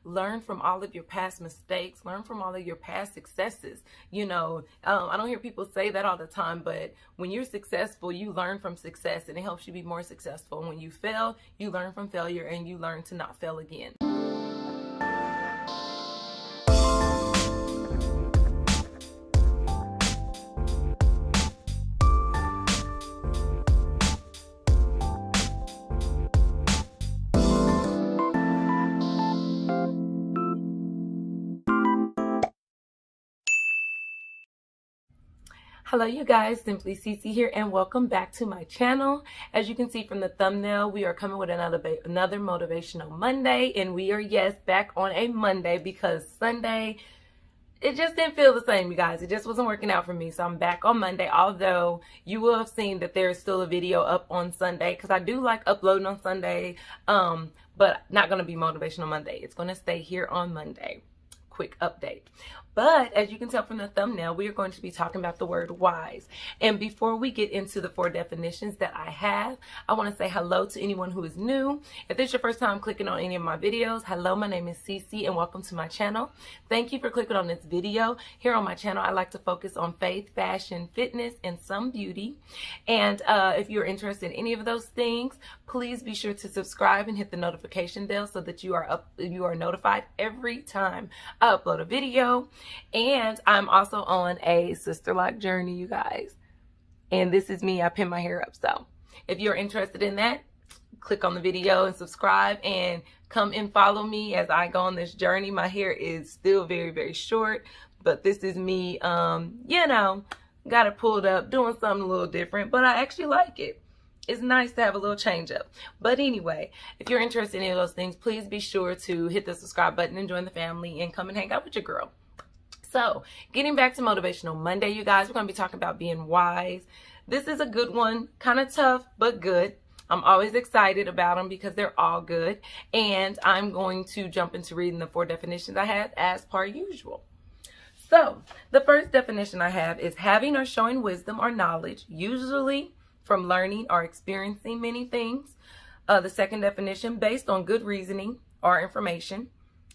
learn from all of your past mistakes, learn from all of your past successes. I don't hear people say that all the time, but when you're successful, you learn from success and it helps you be more successful. And when you fail, you learn from failure and you learn to not fail again. Hello you guys, Simply Cece here and welcome back to my channel. As you can see from the thumbnail, we are coming with another Motivational Monday, and we are, yes, back on a Monday because Sunday, it just didn't feel the same, you guys. It just wasn't working out for me, so I'm back on Monday, although you will have seen that there is still a video up on Sunday because I do like uploading on Sunday, but not going to be Motivational Monday. It's going to stay here on Monday. Quick update. But as you can tell from the thumbnail, we are going to be talking about the word wise. And before we get into the 4 definitions that I have, I want to say hello to anyone who is new. If this is your first time clicking on any of my videos, hello, my name is Cece and welcome to my channel. Thank you for clicking on this video. Here on my channel, I like to focus on faith, fashion, fitness, and some beauty. And if you're interested in any of those things, please be sure to subscribe and hit the notification bell so that you are notified every time I upload a video. And I'm also on a sister-like journey, you guys. And this is me. I pin my hair up. So if you're interested in that, click on the video and subscribe and come and follow me as I go on this journey. My hair is still very, very short, but this is me, got it pulled up, doing something a little different, but I actually like it. It's nice to have a little change up. But anyway, if you're interested in any of those things, please be sure to hit the subscribe button and join the family and come and hang out with your girl. So, getting back to Motivational Monday, you guys, we're going to be talking about being wise. This is a good one, kind of tough, but good. I'm always excited about them because they're all good. And I'm going to jump into reading the 4 definitions I have as per usual. So, the first definition I have is having or showing wisdom or knowledge, usually from learning or experiencing many things. The second definition, based on good reasoning or information.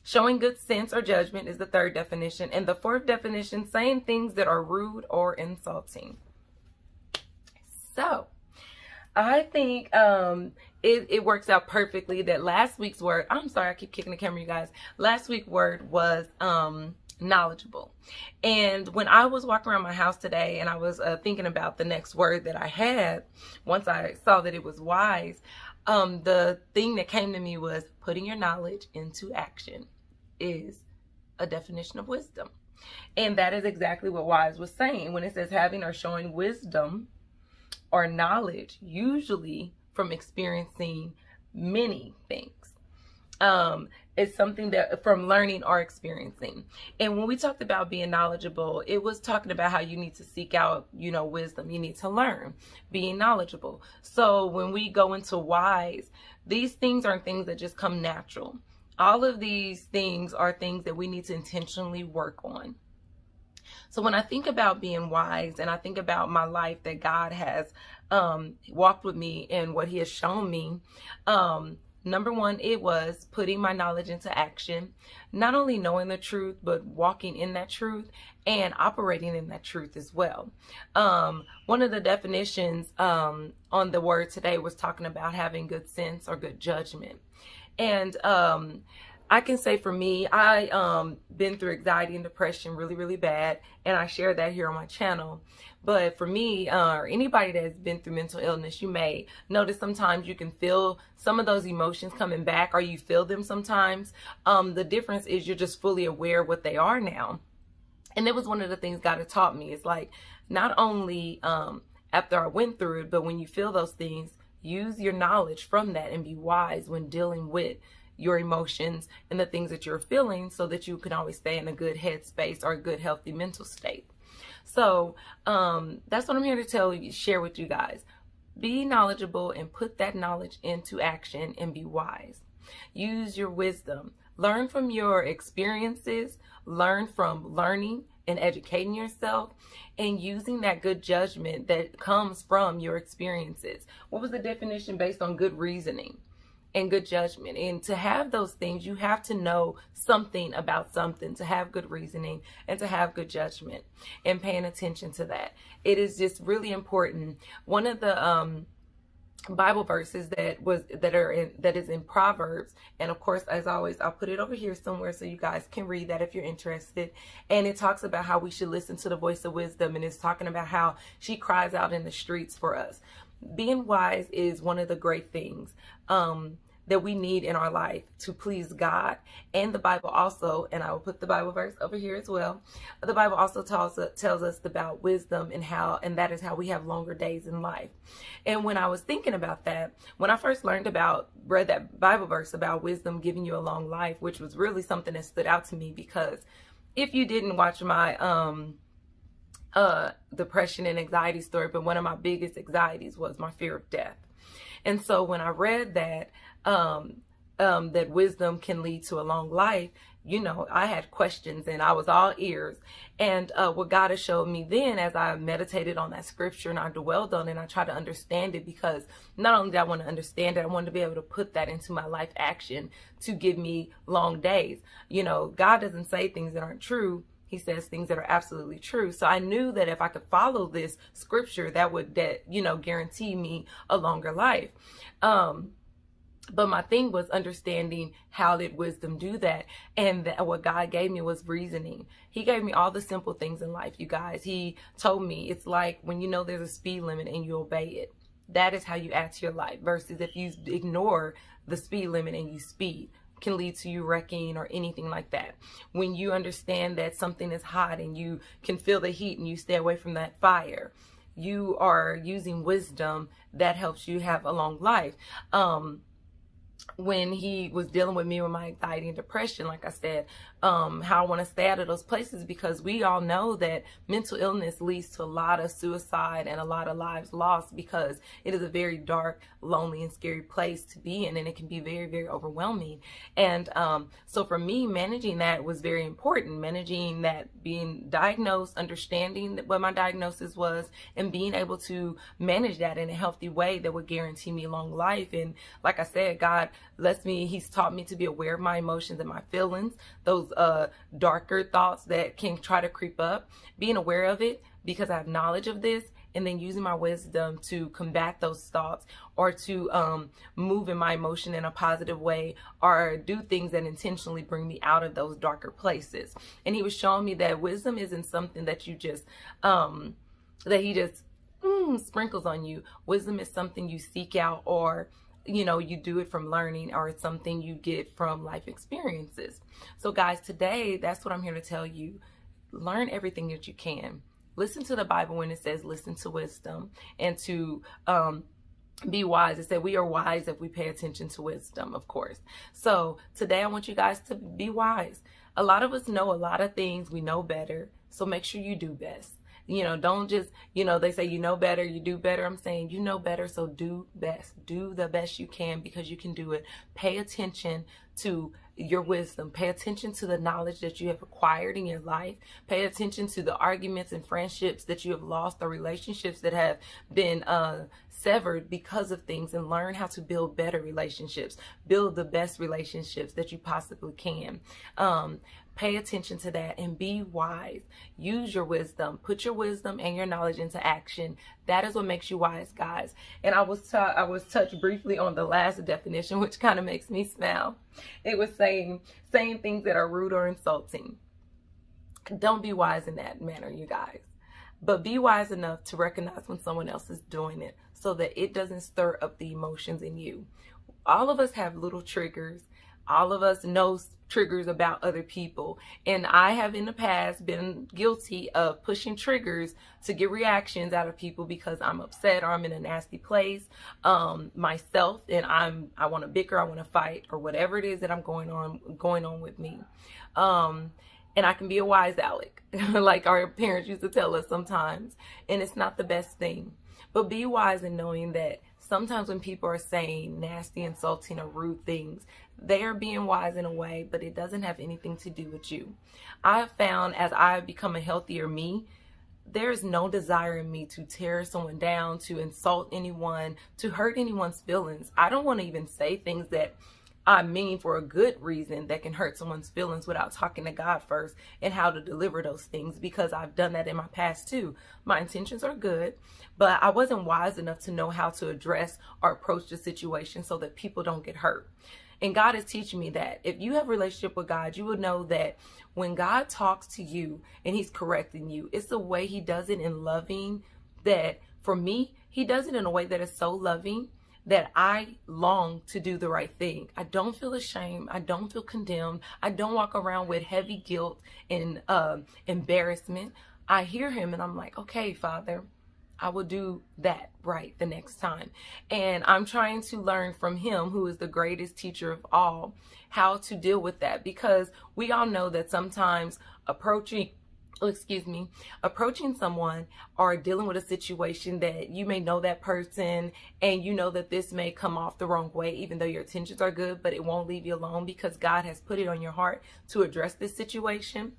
Showing good sense or judgment is the third definition. And the fourth definition, saying things that are rude or insulting. So, I think it works out perfectly that last week's word, I'm sorry, I keep kicking the camera, you guys. Last week's word was knowledgeable. And when I was walking around my house today and I was thinking about the next word that I had, once I saw that it was wise, the thing that came to me was putting your knowledge into action is a definition of wisdom. And that is exactly what wise was saying when it says having or showing wisdom or knowledge, usually from experiencing many things. It's something that from learning or experiencing. And when we talked about being knowledgeable, it was talking about how you need to seek out, wisdom. You need to learn, being knowledgeable. So when we go into wise, these things aren't things that just come natural. All of these things are things that we need to intentionally work on. So when I think about being wise and I think about my life that God has walked with me and what he has shown me, number one, it was putting my knowledge into action, not only knowing the truth, but walking in that truth and operating in that truth as well. One of the definitions on the word today was talking about having good sense or good judgment. And I can say for me, I been through anxiety and depression really, really bad, and I share that here on my channel. But for me, or anybody that's been through mental illness, you may notice sometimes you can feel some of those emotions coming back, or you feel them sometimes. The difference is you're just fully aware of what they are now. And it was one of the things God had taught me. It's like, not only after I went through it, but when you feel those things, use your knowledge from that and be wise when dealing with your emotions and the things that you're feeling so that you can always stay in a good headspace or a good, healthy mental state. So that's what I'm here to share with you guys. Be knowledgeable and put that knowledge into action and be wise. Use your wisdom. Learn from your experiences. Learn from learning and educating yourself and using that good judgment that comes from your experiences. What was the definition? Based on good reasoning. and good judgment. And to have those things, you have to know something about something, to have good reasoning and to have good judgment, and paying attention to that. It is just really important. One of the Bible verses that is in Proverbs, and of course, as always, I'll put it over here somewhere so you guys can read that if you're interested. And it talks about how we should listen to the voice of wisdom, and it's talking about how she cries out in the streets for us. Being wise is one of the great things that we need in our life to please God. And the Bible also, and I will put the Bible verse over here as well, the Bible also tells us about wisdom and that is how we have longer days in life. And when I was thinking about that, when I first read that Bible verse about wisdom giving you a long life, which was really something that stood out to me, because if you didn't watch my depression and anxiety story, but one of my biggest anxieties was my fear of death. And so when I read that, that wisdom can lead to a long life, you know, I had questions and I was all ears. And what God has showed me then, as I meditated on that scripture and I dwelled on it and I tried to understand it, because not only did I want to understand it, I wanted to be able to put that into my life action to give me long days. You know, God doesn't say things that aren't true. He says things that are absolutely true. So I knew that if I could follow this scripture, that would, you know, guarantee me a longer life. But my thing was understanding how did wisdom do that. And what God gave me was reasoning. He gave me all the simple things in life, you guys. He told me it's like when you know there's a speed limit and you obey it. That is how you add to your life, versus if you ignore the speed limit and you speed, can lead to you wrecking or anything like that. When you understand that something is hot and you can feel the heat and you stay away from that fire, you are using wisdom that helps you have a long life. When he was dealing with me with my anxiety and depression, like I said, how I want to stay out of those places, because we all know that mental illness leads to a lot of suicide and a lot of lives lost, because it is a very dark, lonely, and scary place to be in, and it can be very, very overwhelming. And so for me, managing that was very important. Managing that, being diagnosed, understanding what my diagnosis was, and being able to manage that in a healthy way that would guarantee me long life. And like I said, God he's taught me to be aware of my emotions and my feelings, those darker thoughts that can try to creep up, being aware of it because I have knowledge of this, and then using my wisdom to combat those thoughts, or to move in my emotion in a positive way, or do things that intentionally bring me out of those darker places. And he was showing me that wisdom isn't something that you just that he just sprinkles on you. Wisdom is something you seek out, or you know, you do it from learning, or it's something you get from life experiences. So guys, today, that's what I'm here to tell you. Learn everything that you can. Listen to the Bible when it says listen to wisdom, and to be wise. It said we are wise if we pay attention to wisdom, of course. So today I want you guys to be wise. A lot of us know a lot of things. We know better. So make sure you do best. You know, don't just, you know, they say you know better, you do better. I'm saying you know better, so do best. Do the best you can, because you can do it. Pay attention to your wisdom. Pay attention to the knowledge that you have acquired in your life. Pay attention to the arguments and friendships that you have lost, or relationships that have been severed because of things, and learn how to build better relationships. Build the best relationships that you possibly can. Pay attention to that and be wise. Use your wisdom. Put your wisdom and your knowledge into action. That is what makes you wise, guys. And I was touched briefly on the last definition, which kind of makes me smile. It was saying things that are rude or insulting. Don't be wise in that manner, you guys. But be wise enough to recognize when someone else is doing it, so that it doesn't stir up the emotions in you. All of us have little triggers. All of us know triggers about other people. And I have in the past been guilty of pushing triggers to get reactions out of people because I'm upset, or I'm in a nasty place myself, and I want to bicker, I want to fight, or whatever it is that I'm going on with me. And I can be a wise Alec, like our parents used to tell us sometimes. And it's not the best thing. But be wise in knowing that sometimes when people are saying nasty, insulting, or rude things, they are being wise in a way, but it doesn't have anything to do with you. I have found, as I've become a healthier me, there is no desire in me to tear someone down, to insult anyone, to hurt anyone's feelings. I don't want to even say things that I mean for a good reason that can hurt someone's feelings without talking to God first and how to deliver those things, because I've done that in my past too. My intentions are good, but I wasn't wise enough to know how to address or approach the situation so that people don't get hurt. And God is teaching me that if you have a relationship with God, you will know that when God talks to you and he's correcting you, it's the way he does it in loving, that for me, he does it in a way that is so loving that I long to do the right thing. I don't feel ashamed. I don't feel condemned. I don't walk around with heavy guilt and embarrassment. I hear him and I'm like, okay, Father, I will do that right the next time. And I'm trying to learn from him, who is the greatest teacher of all, how to deal with that, because we all know that sometimes approaching someone or dealing with a situation that you may know that person and you know that this may come off the wrong way, even though your intentions are good, but it won't leave you alone because God has put it on your heart to address this situation.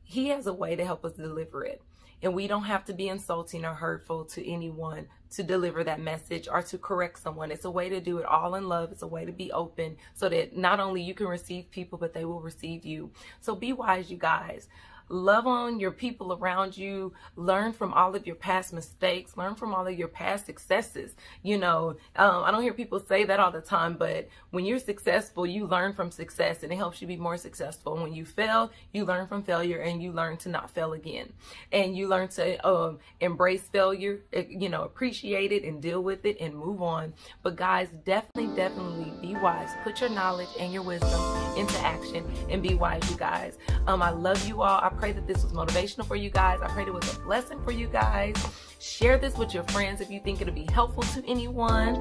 He has a way to help us deliver it. And we don't have to be insulting or hurtful to anyone to deliver that message or to correct someone. It's a way to do it all in love. It's a way to be open so that not only you can receive people, but they will receive you. So be wise, you guys. Love on your people around you. Learn from all of your past mistakes. Learn from all of your past successes. You know, I don't hear people say that all the time, but when you're successful, you learn from success and it helps you be more successful. And when you fail, you learn from failure and you learn to not fail again. And you learn to embrace failure, you know, appreciate it and deal with it and move on. But guys, definitely be wise. Put your knowledge and your wisdom into action and be wise, you guys. I love you all. I pray that this was motivational for you guys. I pray it was a blessing for you guys. Share this with your friends if you think it'll be helpful to anyone,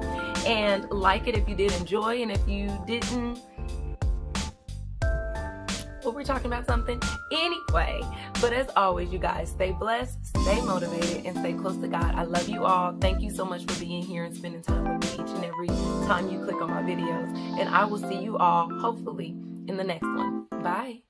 and like it if you did enjoy, and if you didn't, well, we're talking about something anyway. But as always, you guys, stay blessed, stay motivated, and stay close to God. I love you all. Thank you so much for being here and spending time with me each and every time you click on my videos. And I will see you all hopefully in the next one. Bye.